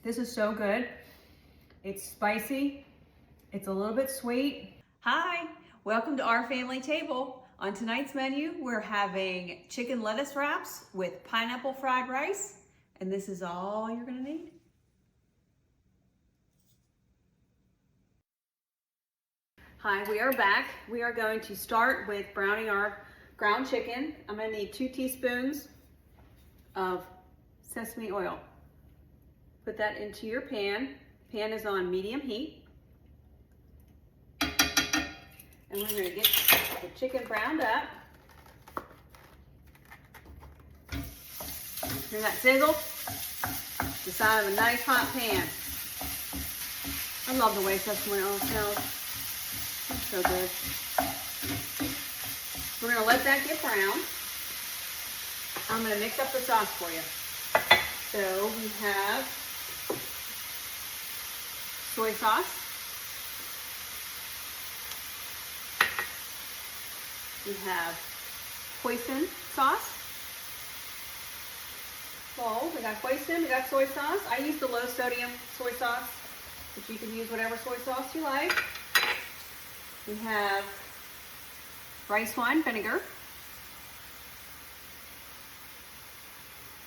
This is so good. It's spicy. It's a little bit sweet. Hi, welcome to our family table. On tonight's menu, we're having chicken lettuce wraps with pineapple fried rice, and this is all you're gonna need. Hi, we are back. We are going to start with browning our ground chicken. I'm gonna need 2 teaspoons of sesame oil. Put that into your pan. Pan is on medium heat. And we're gonna get the chicken browned up. Hear that sizzle? The sign of a nice hot pan. I love the way sesame oil smells. It's so good. We're gonna let that get brown. I'm gonna mix up the sauce for you. So we have soy sauce. We have hoisin sauce. So we got hoisin, we got soy sauce. I use the low sodium soy sauce, but you can use whatever soy sauce you like. We have rice wine vinegar.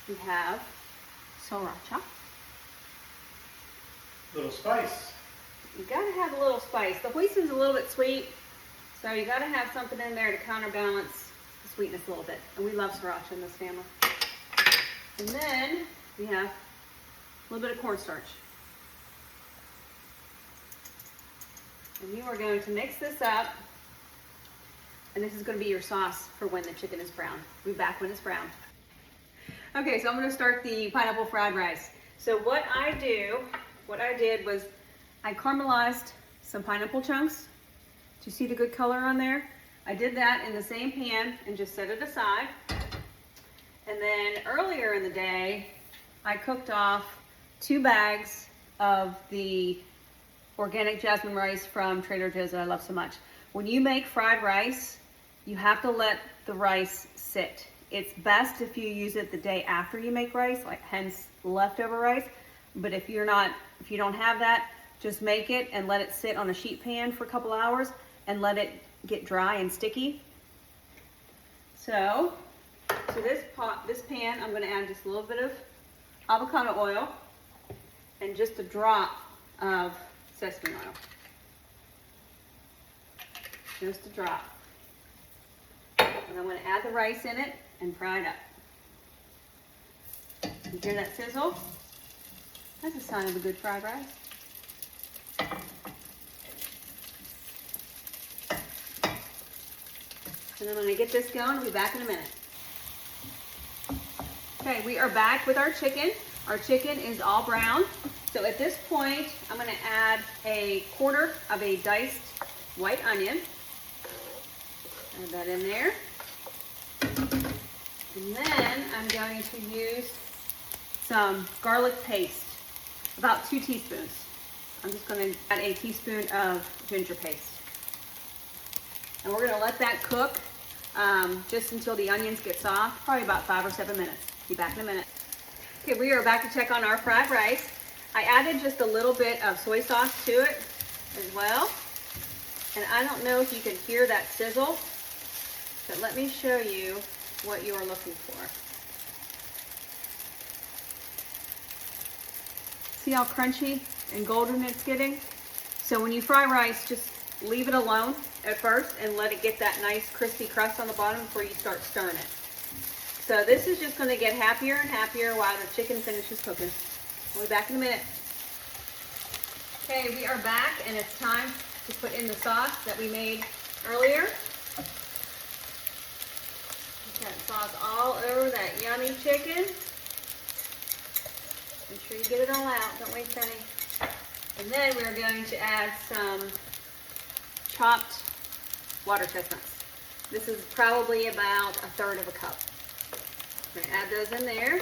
We have sriracha. Little spice. You gotta have a little spice. The hoisin's a little bit sweet, so you gotta have something in there to counterbalance the sweetness a little bit. And we love sriracha in this family. And then we have a little bit of cornstarch. And you are going to mix this up, and this is going to be your sauce for when the chicken is browned. We'll be back when it's browned. Okay, so I'm going to start the pineapple fried rice. So what I did was I caramelized some pineapple chunks. Do you see the good color on there? I did that in the same pan and just set it aside. And then earlier in the day, I cooked off 2 bags of the organic jasmine rice from Trader Joe's that I love so much. When you make fried rice, you have to let the rice sit. It's best if you use it the day after you make rice, like hence leftover rice. But if you don't have that, just make it and let it sit on a sheet pan for a couple hours and let it get dry and sticky. So to this pan, I'm gonna add just a little bit of avocado oil and just a drop of sesame oil. Just a drop. And I'm going to add the rice in it and fry it up. You hear that sizzle? That's a sign of a good fried rice. And then when I get this going, I'll be back in a minute. Okay, we are back with our chicken. Our chicken is all brown. So at this point, I'm going to add a quarter of a diced white onion. Add that in there. And then I'm going to use some garlic paste, about 2 teaspoons. I'm just going to add a teaspoon of ginger paste. And we're going to let that cook just until the onions get soft, probably about 5 or 7 minutes. Be back in a minute. Okay, we are back to check on our fried rice. I added just a little bit of soy sauce to it as well. And I don't know if you can hear that sizzle, but let me show you what you are looking for. See how crunchy and golden it's getting? So when you fry rice, just leave it alone at first and let it get that nice crispy crust on the bottom before you start stirring it. So this is just going to get happier and happier while the chicken finishes cooking. We'll be back in a minute. Okay, we are back and it's time to put in the sauce that we made earlier. Got sauce all over that yummy chicken. Make sure you get it all out, don't waste any. And then we're going to add some chopped water chestnuts. This is probably about 1/3 of a cup. We're going to add those in there.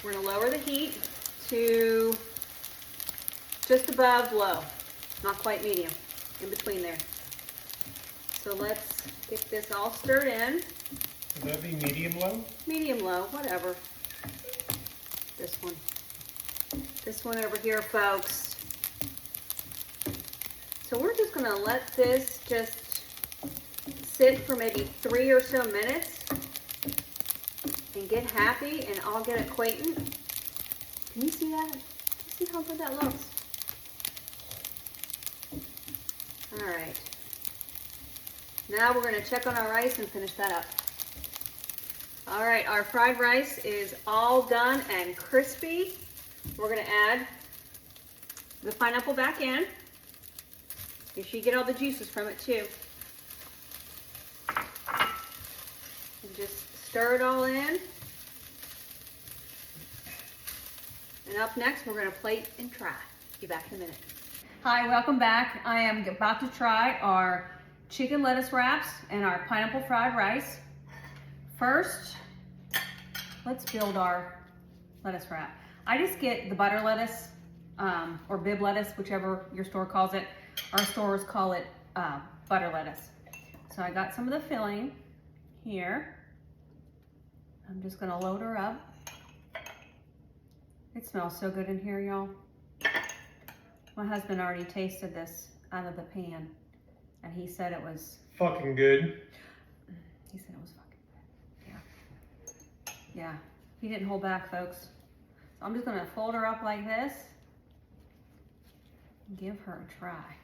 We're going to lower the heat to just above low, not quite medium, in between there. So let's get this all stirred in. Would that be medium low? Medium low, whatever. This one. this one over here, folks. So we're just gonna let this just sit for maybe 3 or so minutes and get happy, and I'll get acquainted. Can you see that? Can you see how good that looks? All right. Now we're gonna check on our rice and finish that up. All right, our fried rice is all done and crispy. We're gonna add the pineapple back in. Make sure you get all the juices from it too. And just stir it all in. And up next, we're gonna plate and try. Be back in a minute. Hi, welcome back. I am about to try our chicken lettuce wraps and our pineapple fried rice. First, let's build our lettuce wrap. I just get the butter lettuce or bib lettuce, whichever your store calls it. Our stores call it butter lettuce. So I got some of the filling here. I'm just gonna load her up. It smells so good in here, y'all. My husband already tasted this out of the pan, and he said it was fucking good. He said it was fucking good. Yeah, he didn't hold back, folks. So I'm just gonna fold her up like this and give her a try.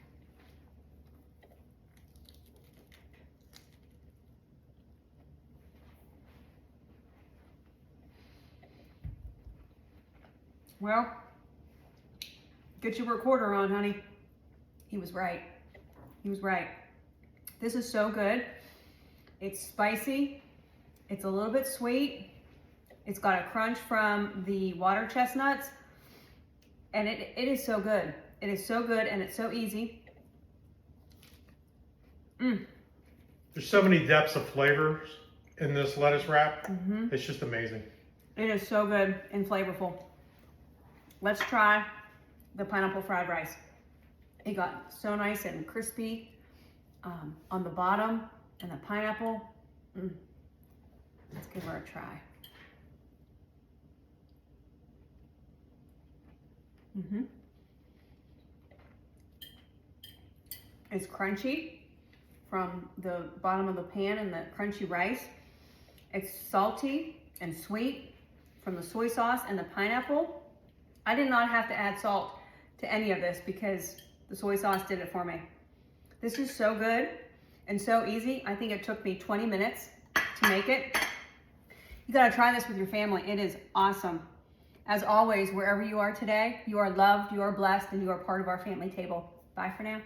Well, get your recorder on, honey. He was right. He was right. This is so good. It's spicy. It's a little bit sweet. It's got a crunch from the water chestnuts. And it is so good. It is so good, and it's so easy. There's so many depths of flavors in this lettuce wrap. It's just amazing. It is so good and flavorful. Let's try the pineapple fried rice. It got so nice and crispy on the bottom, and the pineapple. Let's give her a try. It's crunchy from the bottom of the pan and the crunchy rice. It's salty and sweet from the soy sauce and the pineapple. I did not have to add salt to any of this because the soy sauce did it for me. This is so good and so easy. I think it took me 20 minutes to make it. You gotta try this with your family. It is awesome. As always, wherever you are today, you are loved, you are blessed, and you are part of our family table. Bye for now.